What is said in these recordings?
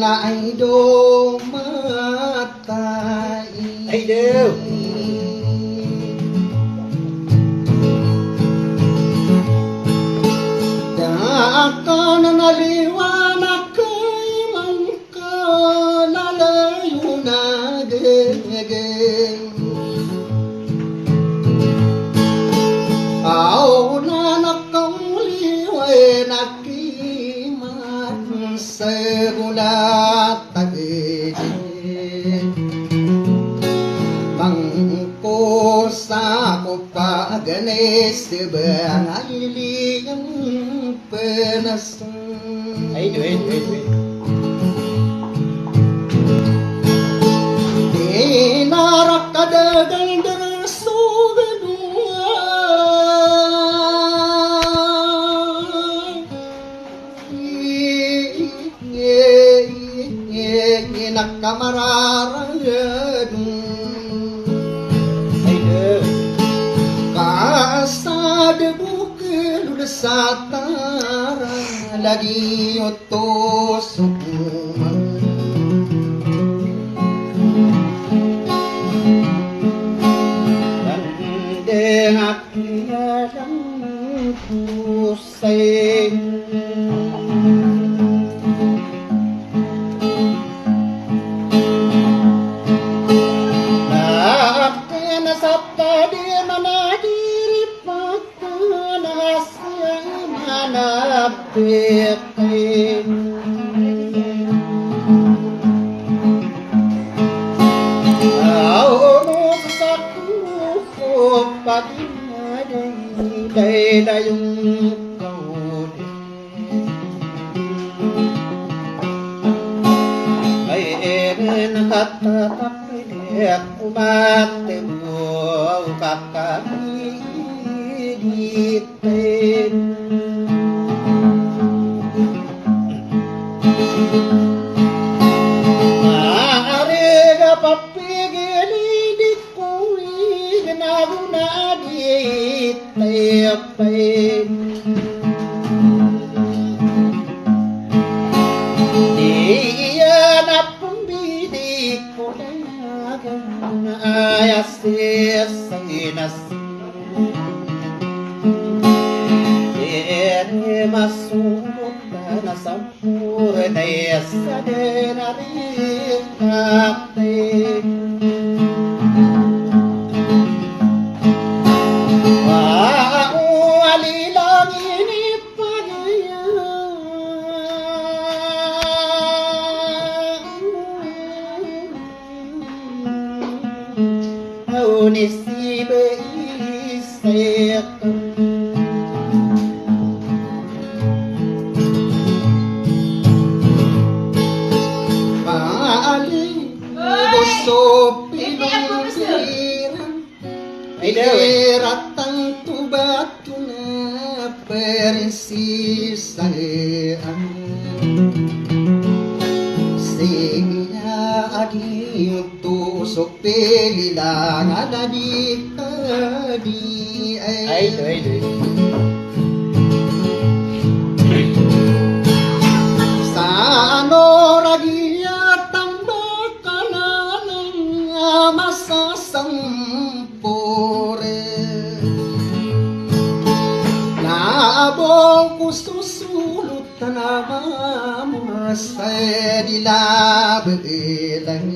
na ay dumatay. Ay daw. Daka na naliwanag kay magkalalayo na gagay. Aw na nakauliway nakimat sa gulat bangko sa kupaganes bangay ang penas. Ay wait. Di narakadagang darasugan nakamararagad. Ay daw. Kasad bukil sa tara lagi utos Landeng akyadang pusay. Dayong kaudi ay nakatatakilek umate mo kakaiditin. Maaari ka papigil di ko iginaguna di tapay. Diyan na pambili ko dayagang ayasis sa inas. Dere masumot na sampur na sa denarin kapte. Nisibe isayat maaling gusto pinungsiran iratang tubato na persisayaan siya adi tusok pililangan adik tadi ay sano ragia tambah kanan masa sampore nabong kususulut tanama masa dilabelang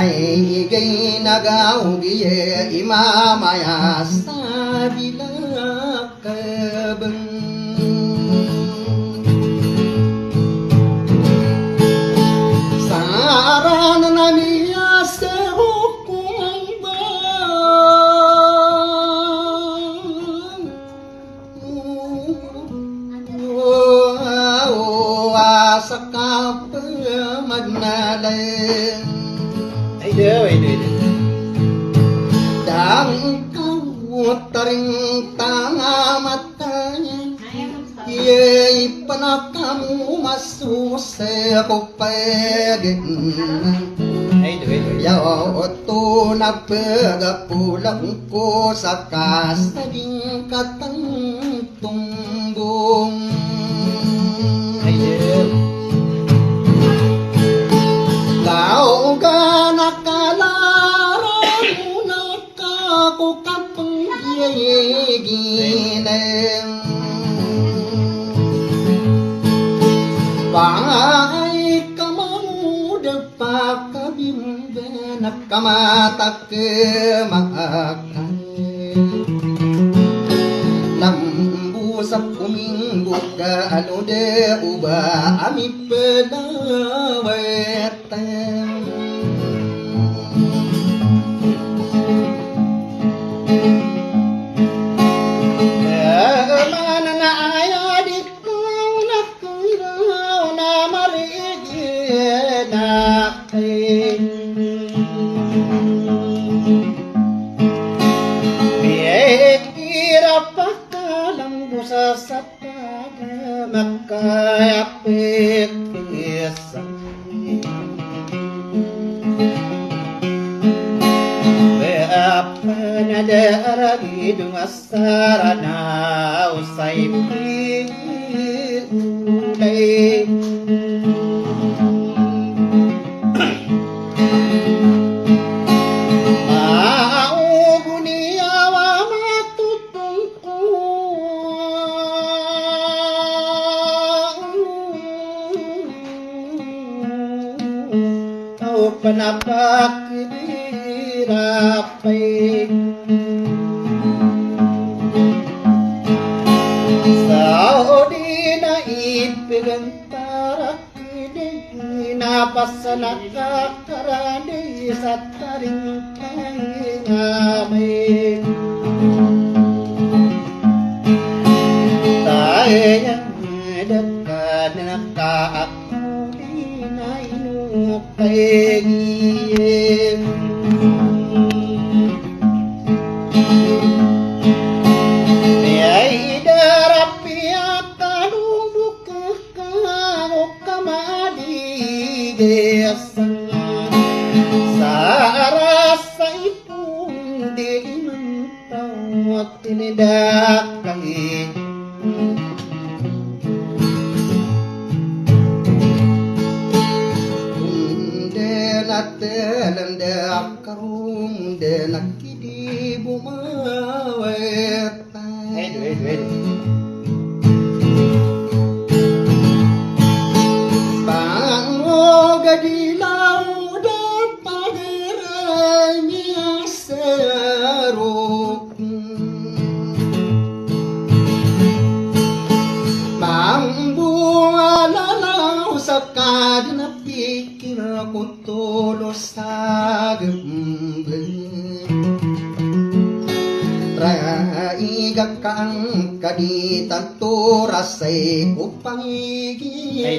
ay ginagaw giye imamaya sa dilakabang sarana namiya sa hukumang sa kapamagnalay ay daw. Dang kawutaring tangamatanya Yay panakamu masuse ko pagin Yaw to na pagapulang ko sa kasading katang tumbong ay daw. Rai kamau depak kabimbenak kamatak kemakan lambu sapuming buka anu de uba ami pedaweten mana na aya di kau nak kau na marigi nak kira pakalang busa sapada makaya pekisan apa nada aragi dungasarana usai ulay penapak dirapai saudina ipegantara kidina pasanaka karani sataring ngame tayang dekat naka pegiem Miai darapia kaduduk kamu kamadi gesan sarasa ipun di mentau tinidak kami telende akarum de nakidi bumaweta bango gadilau da pageranya seruk bambu alalau sakadina pikir aku tulus Rai gakang kadi tanto rasay upang iginisan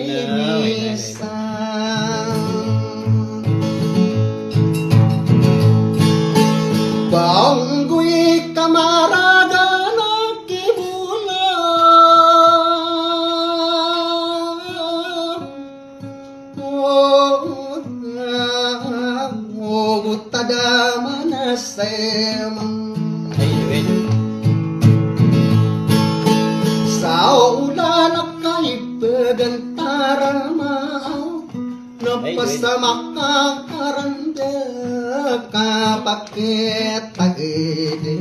Banggoy kamaraga na tada manasem saulan kay pegantara mau napasamak karanda kapaket tagede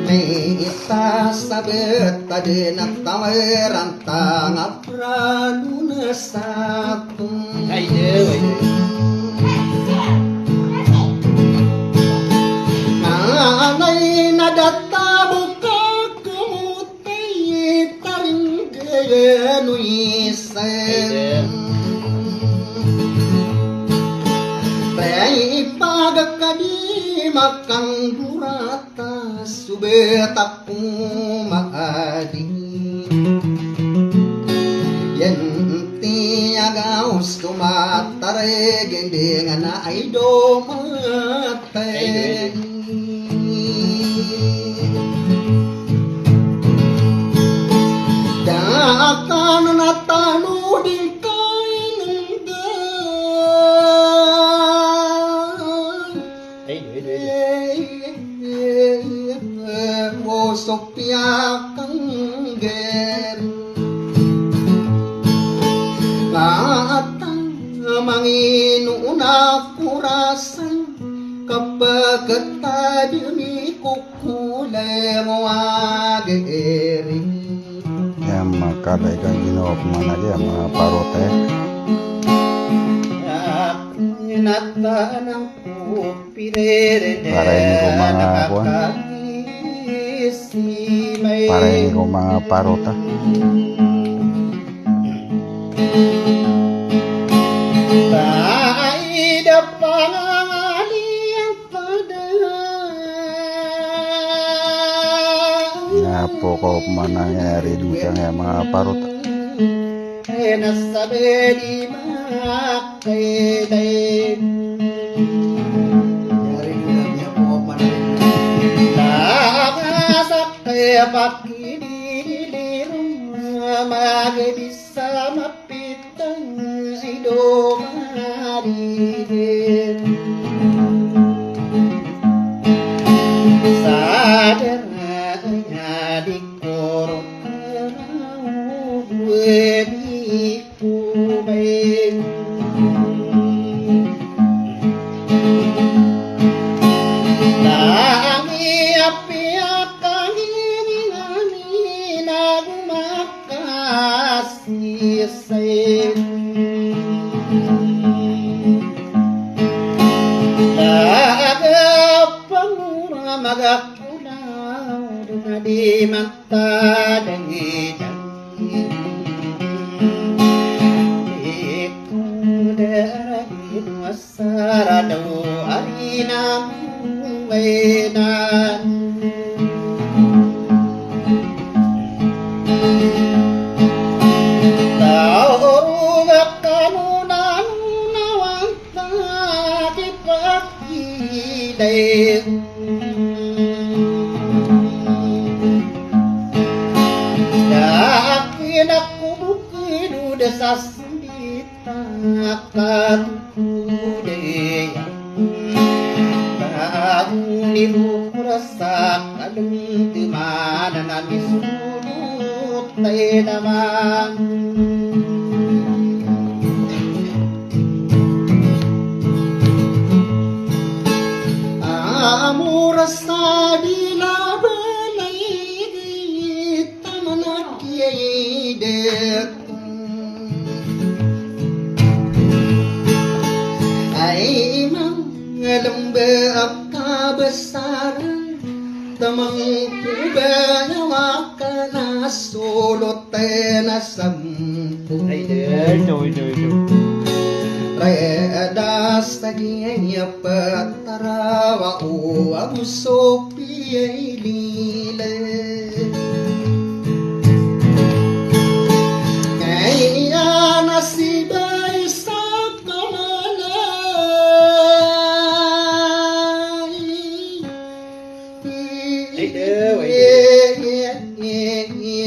Ita sabet tadi nak taweran tangap ranuna satu Anay nadata buka kumutai taring genuisen Pray pagkadi makang durata subetak maadi Yenti agaus tumatare gendingan na ay domate Dakan na tanu di Wo sopia kangger Latang manginuna kurasan Kapag tadi kukule mo ageri Yamak kada ikan ginawa pemana aja sama parote. Para ini rumah kuan. Para ini rumah parota. Ya pokok pemanangnya hari dusang ya mga parota. Dari bulannya pohon mana bisa mapitang idomari sadarnya di korokau di kubeng tangi api akan ini makasih saya magapulau dengan di mata dengi-dengi itu dari nuasara doa inamu wenan tahu kanunan nawanta dipaki deh desas ditakan budaya tahun ibu rasakan di mana nami sulut tedaman amu rasa di labelai di taman kiai dek lembe apa besar tamang kubanya wakana solo tena sampu reda saginya petarawa u abu sopi lile kaya nasibai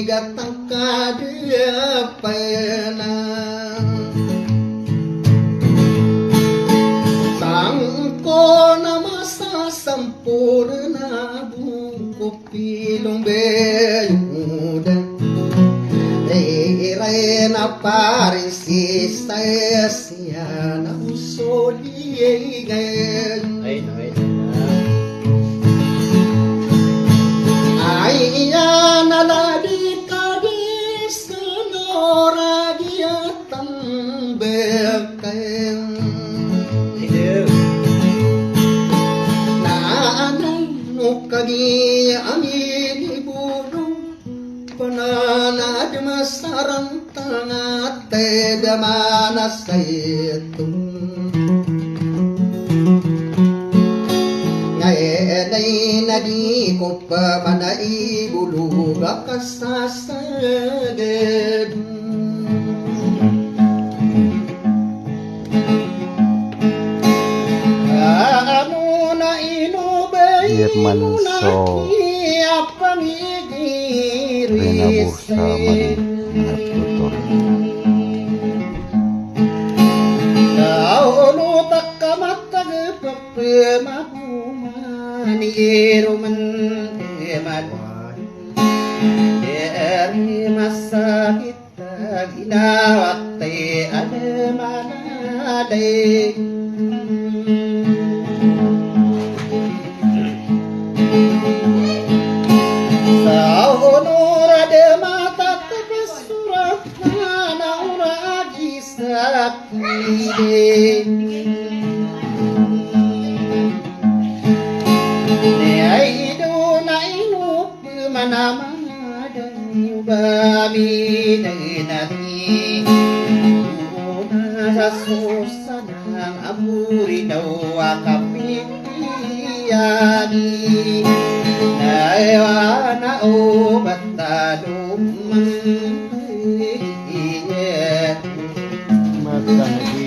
gatang kada penang sangko nama sa sampurna buku pilung beyudan rena parisi saya siana usoli Ayah naladi kadis kenora dia tambekeng Nanay nukagi angin ibulong Pananad masarang tangat Tedamana sa itong Ngayon na di ko pa manaibulog kasasagad Ano na inubay Irman mo na so panigiris Rinabusa man tutor Naulutak ka matagpapamahu Niruman eman dari masa kita ginawate alemanade sa honor de mata tapasur akide ne ai do nai nu manama bami nati sasusana amuri dawa kapitiani naewana obatadum Magkano